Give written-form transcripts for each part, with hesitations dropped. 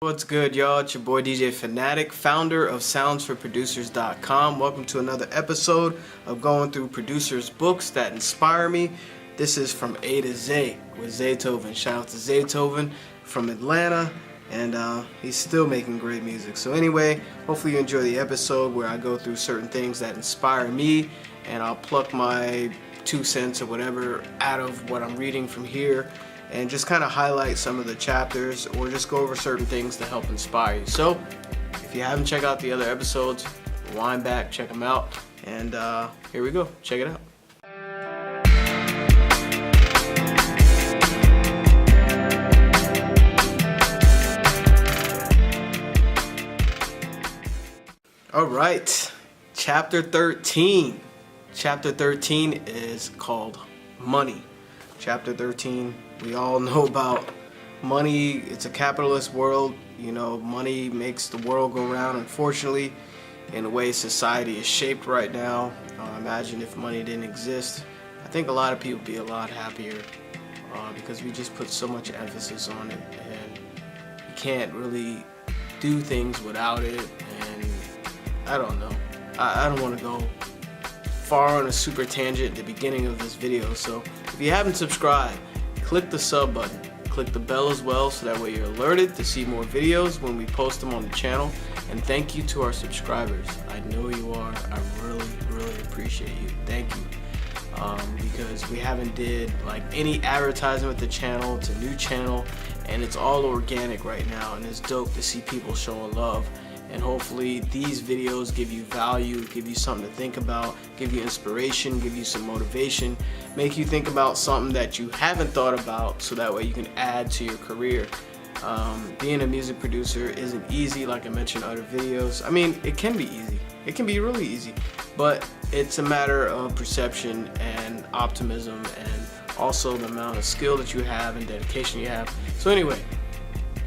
What's good, y'all? It's your boy DJ Fanatic, founder of soundsforproducers.com. Welcome to another episode of going through producers' books that inspire me. This is From A to Z with Zaytoven. Shout out to Zaytoven from Atlanta, and he's still making great music. So anyway, hopefully you enjoy the episode where I go through certain things that inspire me, and I'll pluck my 2 cents or whatever out of what I'm reading from here, and just kind of highlight some of the chapters or just go over certain things to help inspire you. So if you haven't checked out the other episodes, wind back, check them out, and here we go. Check it out. All right, chapter 13. Chapter 13 is called Money. Chapter 13, we all know about money. It's a capitalist world. You know, money makes the world go round, unfortunately, in the way society is shaped right now. Imagine if money didn't exist. I think a lot of people would be a lot happier because we just put so much emphasis on it, and you can't really do things without it. And I don't know. I don't want to go far on a super tangent at the beginning of this video, so if you haven't subscribed, click the sub button, click the bell as well, so that way you're alerted to see more videos when we post them on the channel. And thank you to our subscribers. I know you are. I really appreciate you. Thank you. Because we haven't did like any advertising with the channel. It's a new channel and it's all organic right now, and it's dope to see people showing love. And hopefully these videos give you value, give you something to think about, give you inspiration, give you some motivation, make you think about something that you haven't thought about, so that way you can add to your career. Being a music producer isn't easy, like I mentioned in other videos. I mean, it can be easy. It can be really easy, but it's a matter of perception and optimism, and also the amount of skill that you have and dedication you have. So anyway,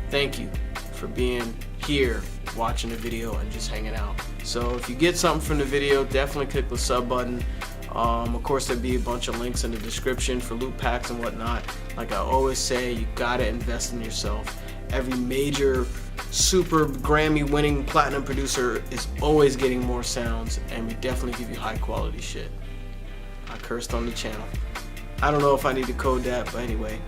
thank you for being here, watching the video and just hanging out. So if you get something from the video, definitely click the sub button. Of course, there'll be a bunch of links in the description for loot packs and whatnot. Like I always say, you gotta invest in yourself. Every major super Grammy winning platinum producer is always getting more sounds, and we definitely give you high quality shit. I cursed on the channel. I don't know if I need to code that, but anyway,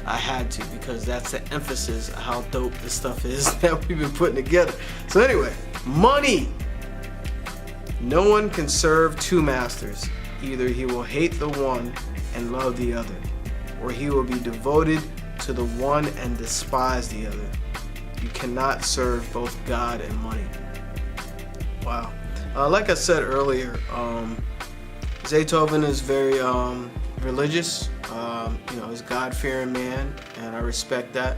I had to, because that's the emphasis of how dope this stuff is that we've been putting together. So anyway, money. No one can serve two masters. Either he will hate the one and love the other, or he will be devoted to the one and despise the other. You cannot serve both God and money. Wow. Like I said earlier, Zaytoven is very religious. You know, he's a God-fearing man, and I respect that.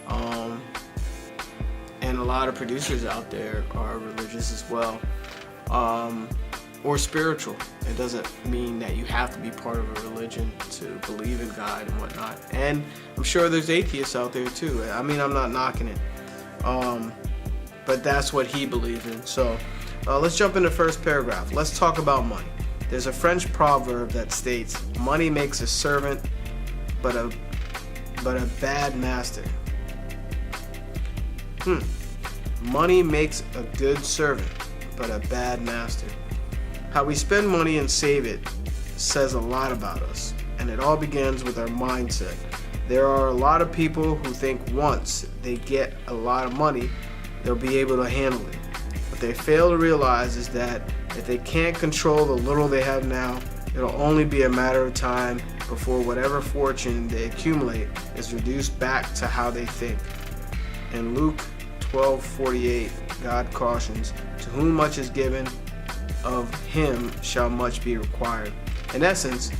And a lot of producers out there are religious as well, or spiritual. It doesn't mean that you have to be part of a religion to believe in God and whatnot. And I'm sure there's atheists out there too. I mean, I'm not knocking it, but that's what he believes in. So let's jump into the first paragraph. Let's talk about money. There's a French proverb that states, "Money makes a servant, but a bad master." Money makes a good servant, but a bad master. How we spend money and save it says a lot about us, and it all begins with our mindset. There are a lot of people who think once they get a lot of money, they'll be able to handle it. What they fail to realize is that if they can't control the little they have now, it'll only be a matter of time before whatever fortune they accumulate is reduced back to how they think. In Luke 12:48, God cautions, "To whom much is given, of him shall much be required." In essence,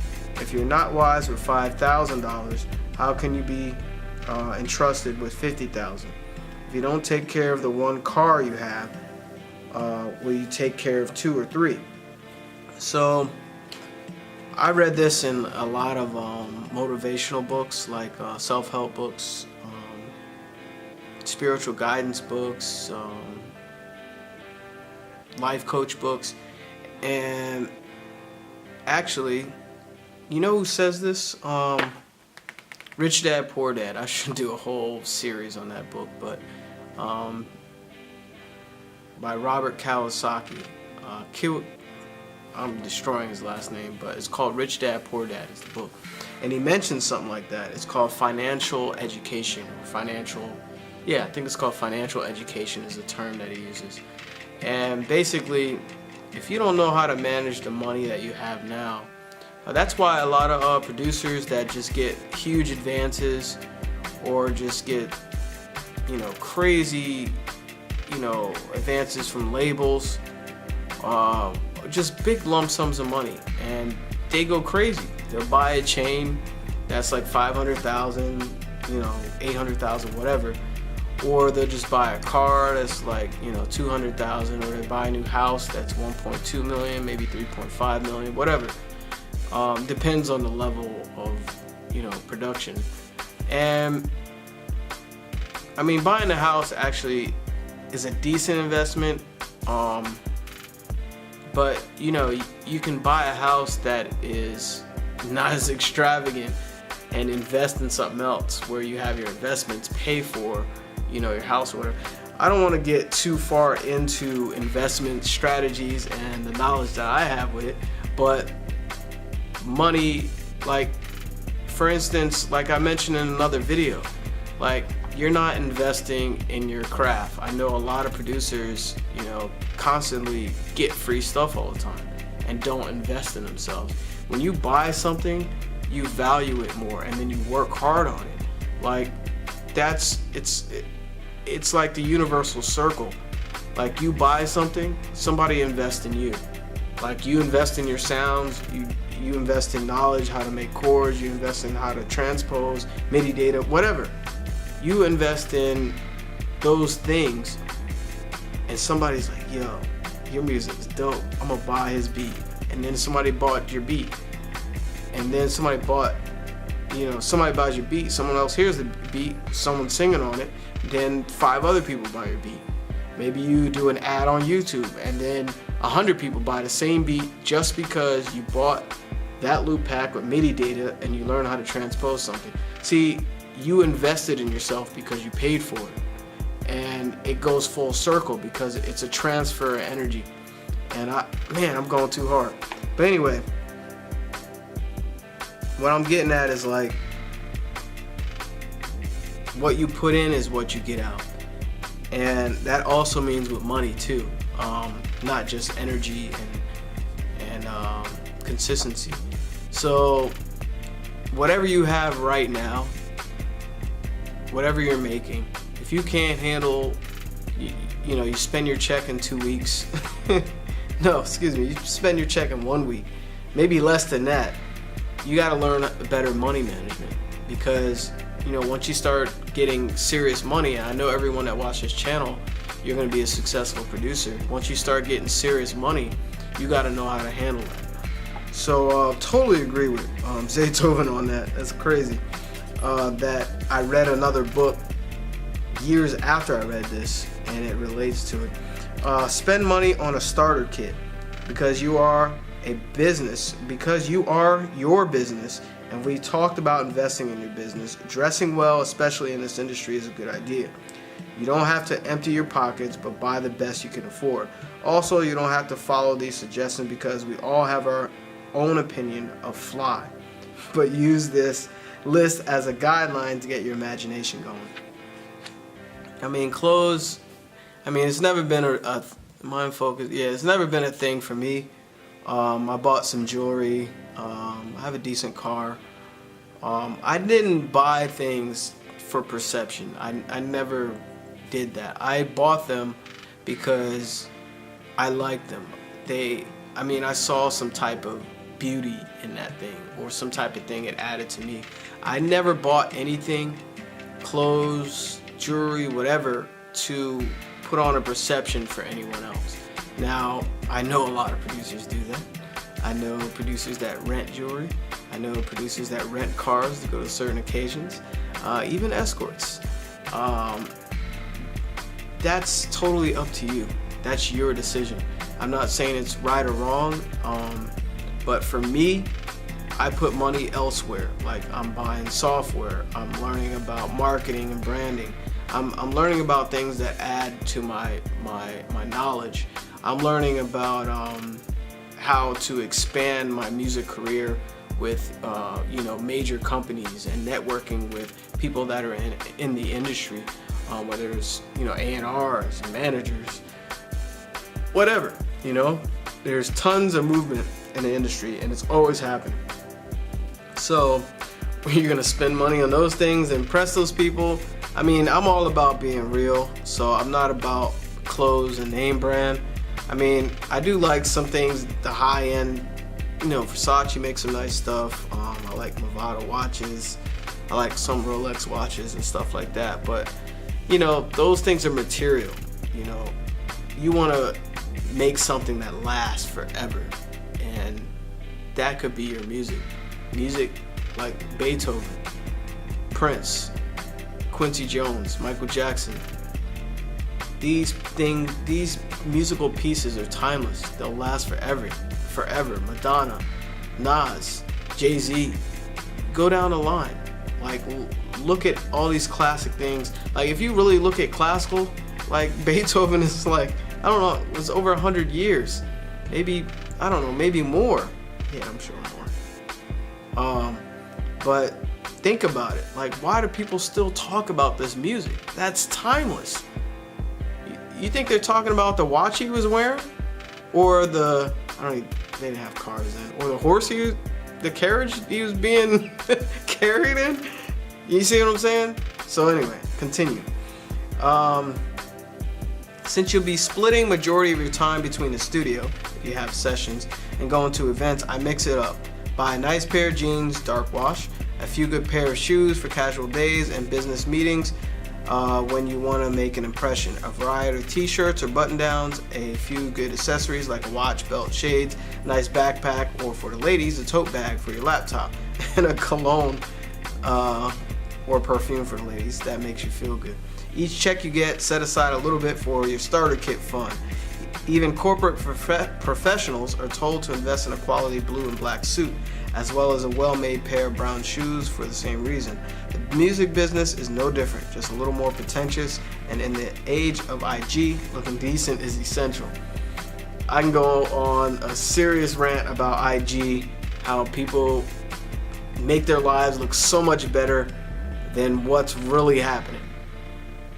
if you're not wise with $5,000, how can you be entrusted with $50,000? If you don't take care of the one car you have, will you take care of 2 or 3? So I read this in a lot of motivational books, like self-help books, spiritual guidance books, life coach books. And actually, you know who says this? Rich Dad, Poor Dad. I should do a whole series on that book, but um, by Robert Kiyosaki. I'm destroying his last name, but it's called Rich Dad Poor Dad is the book. And he mentions something like that. It's called financial education, or I think it's called financial education is the term that he uses. And basically, if you don't know how to manage the money that you have now, that's why a lot of producers that just get huge advances or just get, crazy, advances from labels, just big lump sums of money, and they go crazy. They'll buy a chain that's like 500,000, 800,000, whatever, or they'll just buy a car that's like 200,000, or they buy a new house that's 1.2 million, maybe 3.5 million, whatever. Depends on the level of production. And I mean, buying a house actually is a decent investment. But you can buy a house that is not as extravagant and invest in something else where you have your investments pay for, your house or whatever. I don't want to get too far into investment strategies and the knowledge that I have with it, but money, like for instance, like I mentioned in another video, like you're not investing in your craft. I know a lot of producers, constantly get free stuff all the time and don't invest in themselves. When you buy something, you value it more and then you work hard on it. Like it's like the universal circle. Like you buy something, somebody invests in you. Like you invest in your sounds, you invest in knowledge, how to make chords, you invest in how to transpose, MIDI data, whatever. You invest in those things, and somebody's like, yo, your music is dope, I'm gonna buy his beat. And then somebody bought your beat. And then somebody buys your beat, someone else hears the beat, someone singing on it, then 5 other people buy your beat. Maybe you do an ad on YouTube, and then 100 people buy the same beat just because you bought that loop pack with MIDI data and you learn how to transpose something. See, you invested in yourself because you paid for it, and it goes full circle because it's a transfer of energy. And I'm going too hard. But anyway, what I'm getting at is like, what you put in is what you get out. And that also means with money too, not just energy and consistency. So whatever you have right now, whatever you're making, if you can't handle, you spend your check in 2 weeks. No, excuse me, you spend your check in 1 week, maybe less than that. You got to learn better money management, because once you start getting serious money, and I know everyone that watches this channel, you're going to be a successful producer. Once you start getting serious money, you got to know how to handle that. So totally agree with Zaytoven on that. That's crazy. That I read another book years after I read this, and it relates to it. Spend money on a starter kit, because you are a business, because you are your business. And we talked about investing in your business. Dressing well, especially in this industry, is a good idea. You don't have to empty your pockets, but buy the best you can afford. Also, you don't have to follow these suggestions, because we all have our own opinion of fly. But use this list as a guideline to get your imagination going. I mean, clothes, it's never been a mind focus. Yeah, it's never been a thing for me. I bought some jewelry. I have a decent car. I didn't buy things for perception. I never did that. I bought them because I liked them. I saw some type of beauty in that thing, or some type of thing it added to me. I never bought anything, clothes, jewelry, whatever, to put on a perception for anyone else. Now, I know a lot of producers do that. I know producers that rent jewelry. I know producers that rent cars to go to certain occasions, even escorts. That's totally up to you. That's your decision. I'm not saying it's right or wrong, but for me, I put money elsewhere. Like, I'm buying software, I'm learning about marketing and branding, I'm learning about things that add to my knowledge. I'm learning about how to expand my music career with major companies and networking with people that are in the industry, whether it's A&Rs, managers, whatever. There's tons of movement in the industry, and it's always happening. So you're gonna spend money on those things, impress those people. I mean, I'm all about being real, so I'm not about clothes and name brand. I mean, I do like some things, the high end. Versace makes some nice stuff. I like Movado watches. I like some Rolex watches and stuff like that. But those things are material. You want to make something that lasts forever, and that could be your music. Music like Beethoven, Prince, Quincy Jones, Michael Jackson. These musical pieces are timeless. They'll last forever. Madonna, Nas, Jay-Z. Go down the line. Like, look at all these classic things. Like, if you really look at classical, like Beethoven is like, I don't know, it was over 100 years. Maybe, I don't know, maybe more. Yeah, I'm sure more. But think about it. Like, why do people still talk about this music? That's timeless. You think they're talking about the watch he was wearing? Or they didn't have cars then. Or the horse the carriage he was being carried in? You see what I'm saying? So anyway, continue. Since you'll be splitting majority of your time between the studio, if you have sessions, and going to events, I mix it up. Buy a nice pair of jeans, dark wash, a few good pair of shoes for casual days and business meetings when you want to make an impression. A variety of t-shirts or button-downs, a few good accessories like a watch, belt, shades, nice backpack, or for the ladies, a tote bag for your laptop, and a cologne or perfume for the ladies that makes you feel good. Each check you get, set aside a little bit for your starter kit fund. Even corporate professionals are told to invest in a quality blue and black suit, as well as a well-made pair of brown shoes for the same reason. The music business is no different, just a little more pretentious, and in the age of IG, looking decent is essential. I can go on a serious rant about IG, how people make their lives look so much better than what's really happening.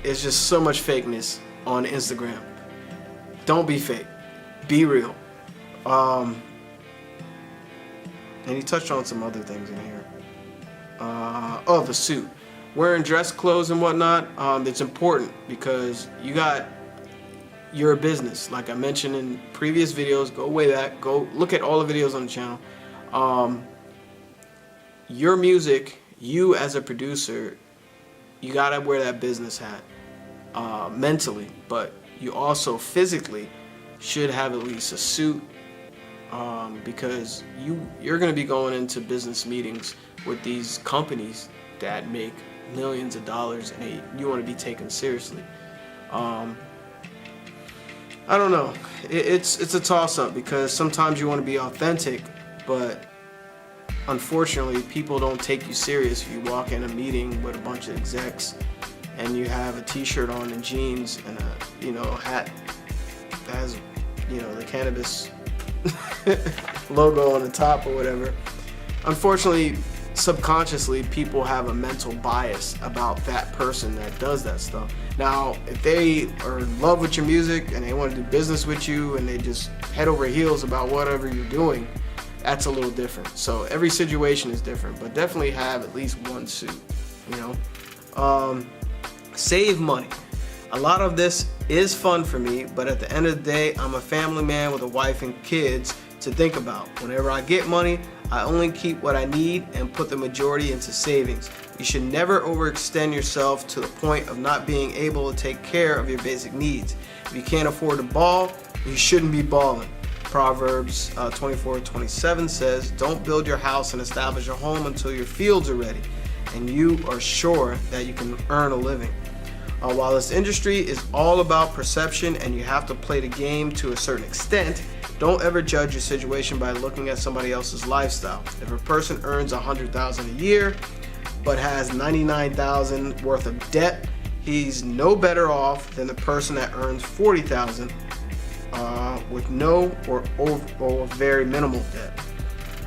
It's just so much fakeness on Instagram. Don't be fake. Be real. And he touched on some other things in here. The suit. Wearing dress clothes and whatnot, it's important because you're a business. Like I mentioned in previous videos, go way back, go look at all the videos on the channel. Your music, you as a producer, you gotta wear that business hat mentally, but you also physically should have at least a suit because you're going to be going into business meetings with these companies that make millions of dollars, and you want to be taken seriously. I don't know. It's a toss-up because sometimes you want to be authentic, but unfortunately people don't take you serious if you walk in a meeting with a bunch of execs and you have a t-shirt on and jeans and a hat that has the cannabis logo on the top or whatever. Unfortunately, subconsciously people have a mental bias about that person that does that stuff. Now, if they are in love with your music and they want to do business with you and they just head over heels about whatever you're doing, that's a little different. So every situation is different, but definitely have at least one suit, Save money. A lot of this is fun for me, but at the end of the day, I'm a family man with a wife and kids to think about. Whenever I get money, I only keep what I need and put the majority into savings. You should never overextend yourself to the point of not being able to take care of your basic needs. If you can't afford to ball, you shouldn't be balling. Proverbs 24:27 says, don't build your house and establish a home until your fields are ready and you are sure that you can earn a living. While this industry is all about perception and you have to play the game to a certain extent, don't ever judge your situation by looking at somebody else's lifestyle. If a person earns $100,000 a year but has $99,000 worth of debt, he's no better off than the person that earns $40,000 with no or very minimal debt.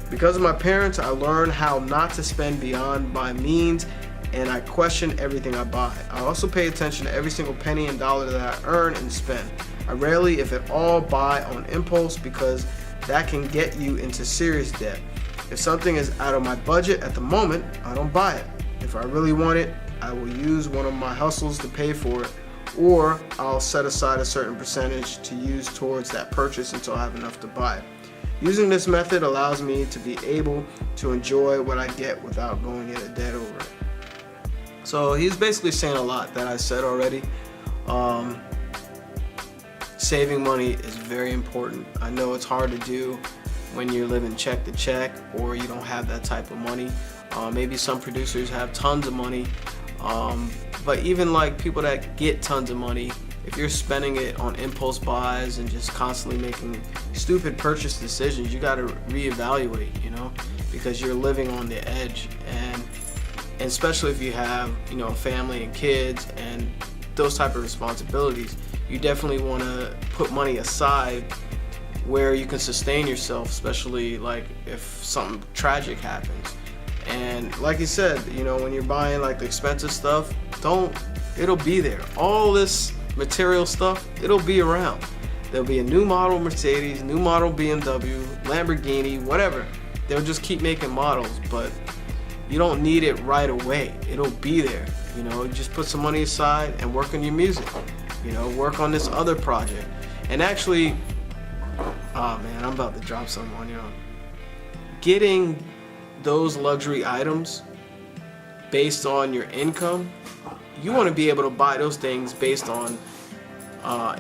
Because of my parents, I learned how not to spend beyond my means, and I question everything I buy. I also pay attention to every single penny and dollar that I earn and spend. I rarely, if at all, buy on impulse because that can get you into serious debt. If something is out of my budget at the moment, I don't buy it. If I really want it, I will use one of my hustles to pay for it, or I'll set aside a certain percentage to use towards that purchase until I have enough to buy it. Using this method allows me to be able to enjoy what I get without going into debt over it. So he's basically saying a lot that I said already. Saving money is very important. I know it's hard to do when you're living check to check or you don't have that type of money. Maybe some producers have tons of money, but even like people that get tons of money, if you're spending it on impulse buys and just constantly making stupid purchase decisions, you got to reevaluate, because you're living on the edge, and especially if you have, a family and kids and those type of responsibilities, you definitely want to put money aside where you can sustain yourself, especially like if something tragic happens. And like you said, when you're buying like the expensive stuff, it'll be there. All this material stuff, it'll be around. There'll be a new model Mercedes, new model BMW, Lamborghini, whatever. They'll just keep making models, but you don't need it right away. It'll be there. Just put some money aside and work on your music. Work on this other project. And actually, oh man, I'm about to drop something on y'all. Getting those luxury items based on your income, you want to be able to buy those things based on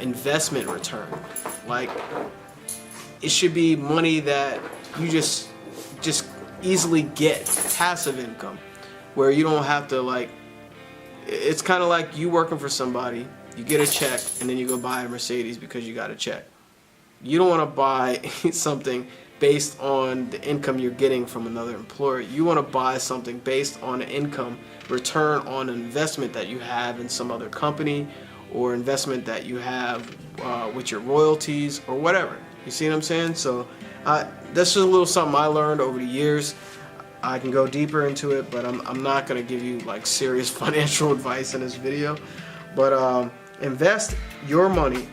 investment return. Like, it should be money that you just easily get, passive income, where you don't have to it's kind of like you working for somebody, you get a check and then you go buy a Mercedes because you got a check. You don't want to buy something based on the income you're getting from another employer. You want to buy something based on an income return on an investment that you have in some other company, or investment that you have with your royalties or whatever. You see what I'm saying? So that's just a little something I learned over the years. I can go deeper into it, but I'm not going to give you serious financial advice in this video. But invest your money.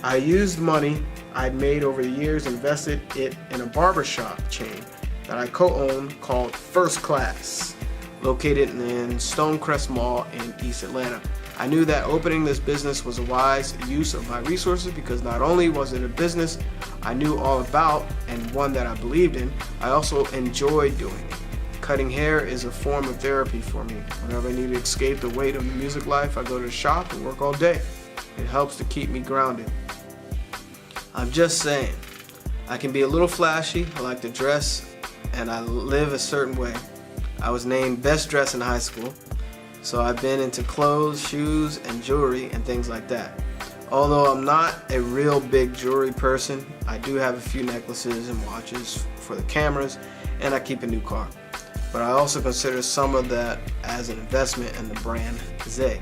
I used money I'd made over the years, invested it in a barbershop chain that I co-own called First Class, located in Stonecrest Mall in East Atlanta. I knew that opening this business was a wise use of my resources because not only was it a business I knew all about and one that I believed in, I also enjoyed doing it. Cutting hair is a form of therapy for me. Whenever I need to escape the weight of the music life, I go to the shop and work all day. It helps to keep me grounded. I'm just saying, I can be a little flashy, I like to dress, and I live a certain way. I was named best dressed in high school, so I've been into clothes, shoes, and jewelry and things like that. Although I'm not a real big jewelry person, I do have a few necklaces and watches for the cameras, and I keep a new car. But I also consider some of that as an investment in the brand Zay.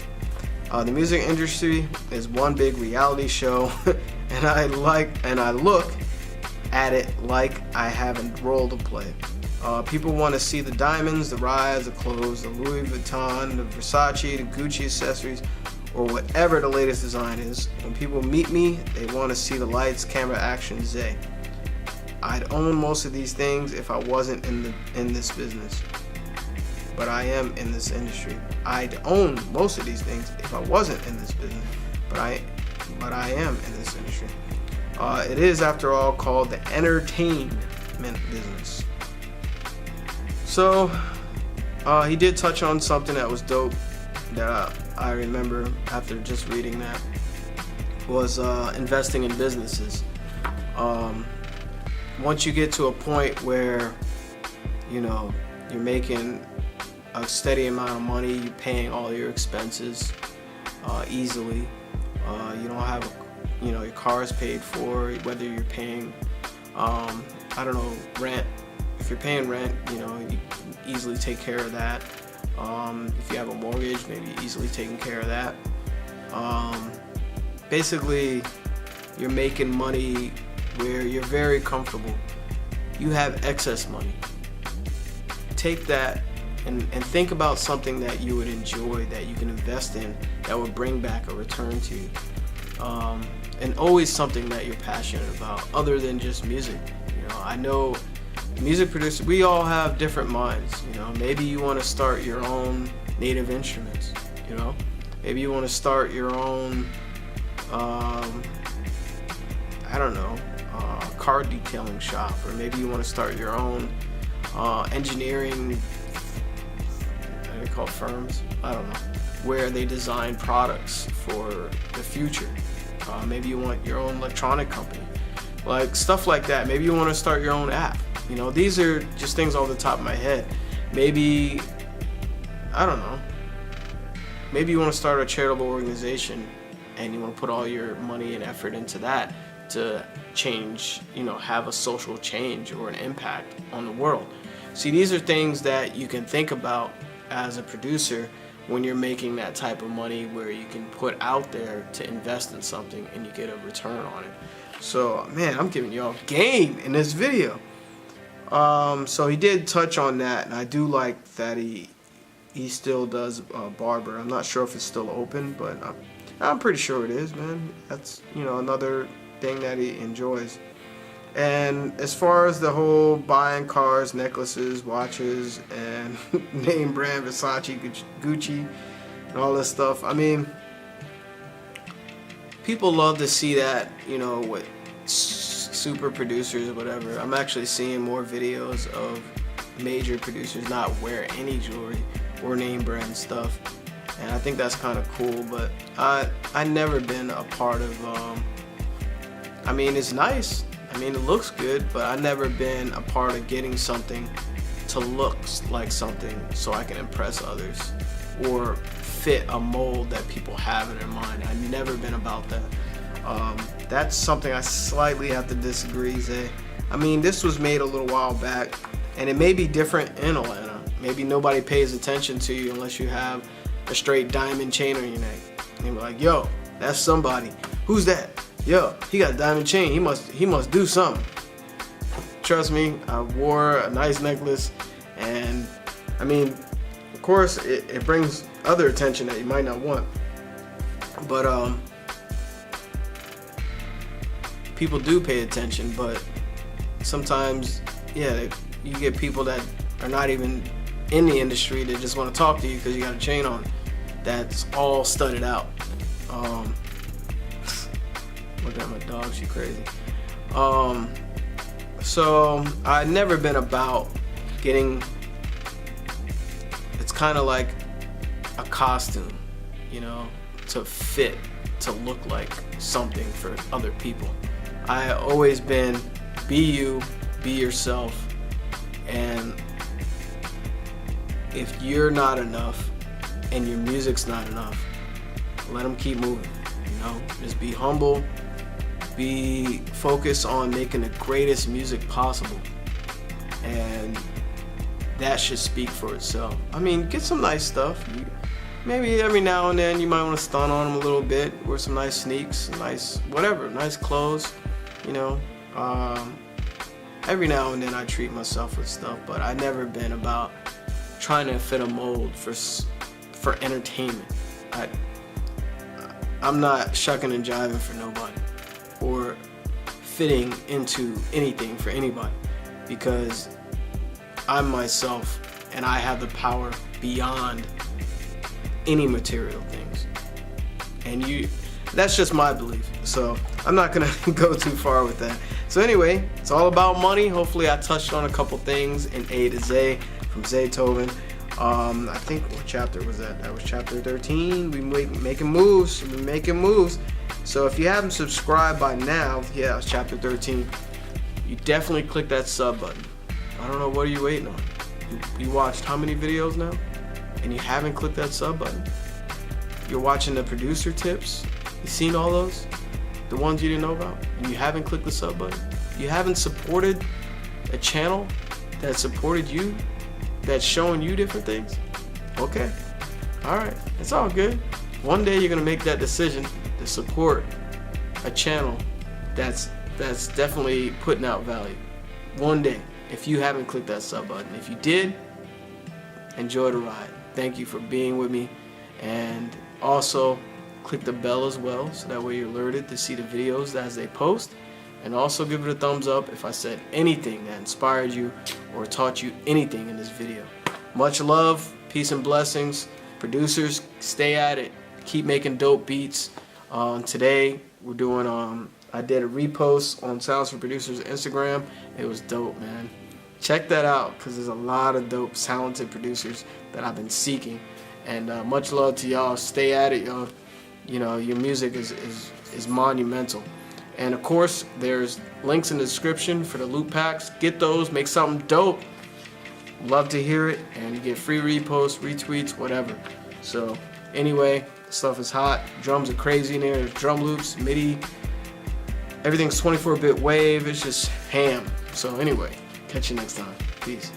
The music industry is one big reality show, and I look at it like I have a role to play. People want to see the diamonds, the rides, the clothes, the Louis Vuitton, the Versace, the Gucci accessories, or whatever the latest design is. When people meet me, they want to see the lights, camera, action, Zay. I'd own most of these things if I wasn't in this business. But I am in this industry. I'd own most of these things if I wasn't in this business. But I am in this industry. It is, after all, called the entertainment business. So, he did touch on something that was dope that I remember after just reading that, was investing in businesses. Once you get to a point where, you're making a steady amount of money, you're paying all your expenses easily. You don't have, your car is paid for, whether you're paying, rent. If you're paying rent, you easily take care of that. If you have a mortgage, maybe easily taking care of that. Basically, you're making money where you're very comfortable. You have excess money. Take that and think about something that you would enjoy, that you can invest in, that would bring back a return to you. And always something that you're passionate about, other than just music. You know, I know music producers, we all have different minds. You know, maybe you want to start your own native instruments. You know, maybe you want to start your own, I don't know, car detailing shop, or maybe you want to start your own engineering, what do they call firms? I don't know, where they design products for the future. Maybe you want your own electronic company, like stuff like that. Maybe you want to start your own app. You know, these are just things off the top of my head. Maybe, I don't know, maybe you want to start a charitable organization and you want to put all your money and effort into that to change, you know, have a social change or an impact on the world. See, these are things that you can think about as a producer when you're making that type of money, where you can put out there to invest in something and you get a return on it. So, man, I'm giving y'all game in this video. So he did touch on that, and I do like that he still does barber. I'm not sure if it's still open, but I'm pretty sure it is, man. That's, you know, another thing that he enjoys. And as far as the whole buying cars, necklaces, watches, and name brand Versace, Gucci, and all this stuff, I mean, people love to see that, you know, with super producers or whatever. I'm actually seeing more videos of major producers not wear any jewelry or name brand stuff, and I think that's kind of cool. But I never been a part of, I mean, it's nice, I mean, it looks good, but I've never been a part of getting something to look like something so I can impress others or fit a mold that people have in their mind. I've never been about that. That's something I slightly have to disagree, Zay. I mean, this was made a little while back, and it may be different in Atlanta. Maybe nobody pays attention to you unless you have a straight diamond chain on your neck. And they're like, yo, that's somebody. Who's that? Yo, he got a diamond chain. He must do something. Trust me, I wore a nice necklace, and I mean, of course, it brings other attention that you might not want. But people do pay attention, but sometimes, yeah, you get people that are not even in the industry that just want to talk to you because you got a chain on that's all studded out. Look at my dog, she crazy. So I've never been about getting, it's kind of like a costume, you know, to fit, to look like something for other people. I always been, be you, be yourself, and if you're not enough and your music's not enough, let them keep moving, you know, just be humble. Be focused on making the greatest music possible, and that should speak for itself. I mean, get some nice stuff. Maybe every now and then you might want to stun on them a little bit, wear some nice sneaks, nice whatever, nice clothes, you know. Every now and then I treat myself with stuff, but I've never been about trying to fit a mold for entertainment. I'm not shucking and jiving for nobody, or fitting into anything for anybody, because I'm myself and I have the power beyond any material things. And that's just my belief, so I'm not gonna go too far with that. So anyway, it's all about money. Hopefully I touched on a couple things in A to Z from Zaytoven. I think, what chapter was that? That was chapter 13. We making moves. We're making moves. So if you haven't subscribed by now, yeah, it's chapter 13. You definitely click that sub button. I don't know, what are you waiting on? You watched how many videos now? And you haven't clicked that sub button? You're watching the producer tips. You seen all those? The ones you didn't know about? And you haven't clicked the sub button? You haven't supported a channel that supported you, that's showing you different things? Okay. All right. It's all good. One day you're gonna make that decision to support a channel that's definitely putting out value. One day, if you haven't clicked that sub button. If you did, enjoy the ride. Thank you for being with me, and also click the bell as well, so that way you're alerted to see the videos as they post. And also give it a thumbs up if I said anything that inspired you or taught you anything in this video. Much love, peace and blessings. Producers, stay at it. Keep making dope beats. Today we're doing I did a repost on Sounds for Producers Instagram. It was dope, man. Check that out, because there's a lot of dope, talented producers that I've been seeking. And much love to y'all. Stay at it, y'all. You know, your music is monumental. And of course, there's links in the description for the loot packs. Get those, make something dope. Love to hear it, and you get free reposts, retweets, whatever. So anyway, stuff is hot. Drums are crazy in there. There's drum loops, MIDI. Everything's 24-bit wave. It's just ham. So anyway, catch you next time. Peace.